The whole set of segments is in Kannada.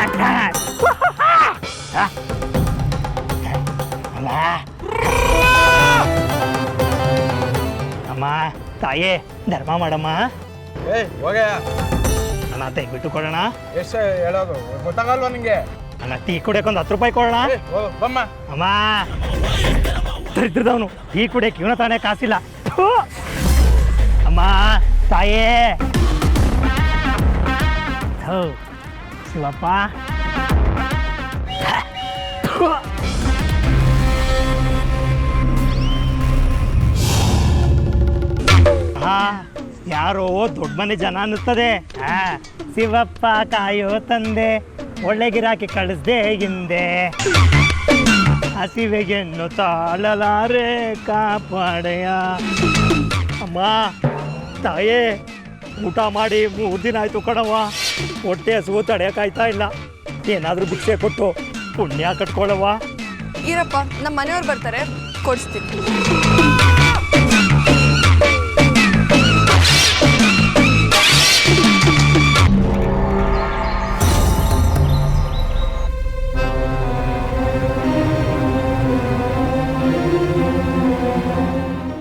ಅಲ್ಲ ಅಮ್ಮ ತಾಯೇ ಧರ್ಮ ಮಾಡಮ್ಮ. ಅಣ್ಣ ತೆಗ್ಬಿಟ್ಟು ಕೊಡೋಣ. ಎಷ್ಟು ಹೇಳೋದು ಗೊತ್ತಾಗಲ್ವಾ ನಿಂಗೆ? ಅಣ್ಣ ಟೀ ಕುಡಿಯಕ್ಕೆ ಒಂದು 10 ರೂಪಾಯಿ ಕೊಡೋಣ. ಅಮ್ಮ ದರಿದ್ರದವನು ಟೀ ಕುಡಿಯಕ್ಕೆ ಇವನ ತಾನೇ ಕಾಸಿಲ್ಲ. ಅಮ್ಮ ತಾಯೇ ಶಿವಪ್ಪ ಯಾರೋ ದೊಡ್ಡ ಮನೆ ಜನ ಅನ್ನಿಸ್ತದೆ. ಶಿವಪ್ಪ ಕಾಯೋ ತಂದೆ ಒಳ್ಳೆ ಗಿರಾಕಿ ಕಳಿಸ್ದೆ ಹಿಂದೆ ಹಸಿವೆಗೆನ್ನು ತಾಳಲಾರೆ ಕಾಪಾಡೆಯ. ಅಮ್ಮ ತಾಯೇ ಊಟ ಮಾಡಿ 3 ದಿನ ಆಯ್ತು ಕಣವ್ವ. ಹೊಟ್ಟೆ ಹಸುವು ತಡೆಯೋಕ್ಕಾಯ್ತಾ ಇಲ್ಲ. ಏನಾದರೂ ಭಿಕ್ಷೆ ಕೊಟ್ಟು ಪುಣ್ಯ ಕಟ್ಕೊಳ್ಳವ್ವ. ಇರಪ್ಪ, ನಮ್ಮ ಮನೆಯವ್ರು ಬರ್ತಾರೆ, ಕೊಡಿಸ್ತೀನಿ.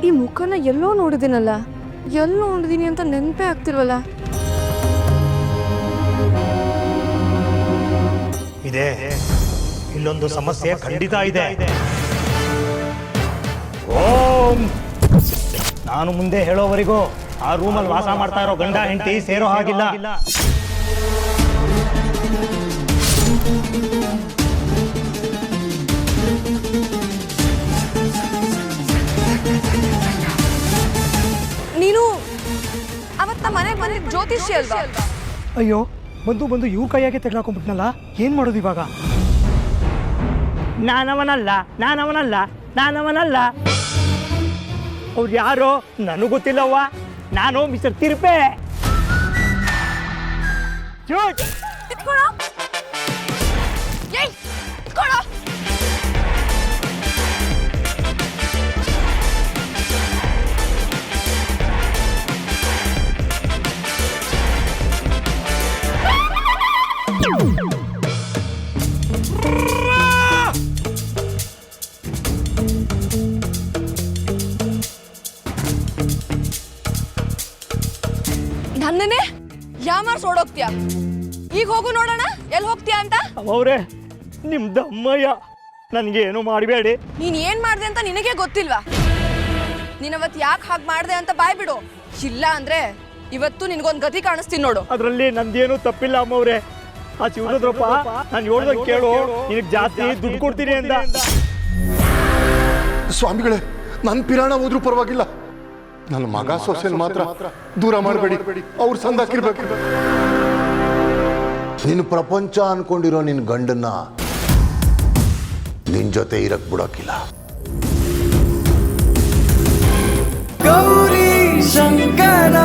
ಈ ಮುಖನ ಎಲ್ಲೋ ನೋಡಿದ್ದೀನಲ್ಲ, ಎಲ್ಲೋ ನೋಡಿದೀನಿ ಅಂತ ನೆನಪೇ ಆಗ್ತಿಲ್ವಲ್ಲ. ಇದೆ, ಇಲ್ಲೊಂದು ಸಮಸ್ಯೆ ಖಂಡಿತ ಇದೆ. ಓಂ ನಾನು ಮುಂದೆ ಹೇಳೋವರೆಗೂ ಆ ರೂಮಲ್ಲಿ ವಾಸ ಮಾಡ್ತಾ ಇರೋ ಗಂಡ ಹೆಂಡತಿ ಸೇರೋ ಹಾಗಿಲ್ಲ. ನೀನು ಅವತ್ತ ಮನೆಗೆ ಬಂದಿದ್ದ ಜ್ಯೋತಿಷಿ ಅಲ್ವಾ? ಅಯ್ಯೋ, ಬಂದು ಇವ್ರ ಕೈಯಾಗೆ ತೆಗ್ಲಾಕೊಂಡ್ಬಿಟ್ನಲ್ಲ. ಏನ್ ಮಾಡೋದು ಇವಾಗ? ನಾನವನಲ್ಲ. ಅವ್ರು ಯಾರೋ ನನಗೂ ಗೊತ್ತಿಲ್ಲವ್ವ. ನಾನು ಮಿಸ್ಟರ್ ತಿರುಪೆ. ನನ್ನೇ ಯಾಮಾರ್ಸ್ ಓಡೋಗ್ತೀಯ? ಈಗ ಹೋಗು ನೋಡೋಣ ಎಲ್ಲಿ ಹೋಗ್ತೀಯ ಅಂತ. ಅವ್ರೆ ನಿಮ್ದಮ್ಮಯ್ಯ, ನನ್ಗೇನು ಮಾಡಬೇಡಿ. ನೀನ್ ಏನ್ ಮಾಡ್ದೆ ಅಂತ ನಿನಗೆ ಗೊತ್ತಿಲ್ವಾ? ನೀನವತ್ ಯಾಕೆ ಹಾಗೆ ಮಾಡ್ದೆ ಅಂತ ಬಾಯ್ ಬಿಡು. ಇಲ್ಲ ಅಂದ್ರೆ ಇವತ್ತು ನಿನ್ಗೊಂದ್ ಗತಿ ಕಾಣಿಸ್ತೀನಿ ನೋಡು. ಅದ್ರಲ್ಲಿ ನಂದೇನು ತಪ್ಪಿಲ್ಲ ಅಮ್ಮವ್ರೆ. ಆ ಶಿವರುದ್ರಪ್ಪ ನಾನು ಹೇಳ್ದಾಗ ಕೇಳು, ನಿನಗೆ ಜಾಸ್ತಿ ದುಡ್ಡು ಕೊಡ್ತೀನಿ ಅಂದ. ಸ್ವಾಮಿಗಳೇ, ನನ್ನ ಪಿರಾಣ ಹೋದ್ರೂ ಪರವಾಗಿಲ್ಲ, ನನ್ನ ಮಗ ಸೊಸೆಲ್ ಮಾತ್ರ ದೂರ ಮಾಡಬೇಡಿ. ಅವ್ರು ಸಂದಾಕಿರ್ಬೇಕು. ನೀನು ಪ್ರಪಂಚ ಅನ್ಕೊಂಡಿರೋ ನಿನ್ನ ಗಂಡನ್ನ ನಿನ್ ಜೊತೆ ಇರಕ್ ಬಿಡೋಕಿಲ್ಲ. ಗೌರಿ ಶಂಕರ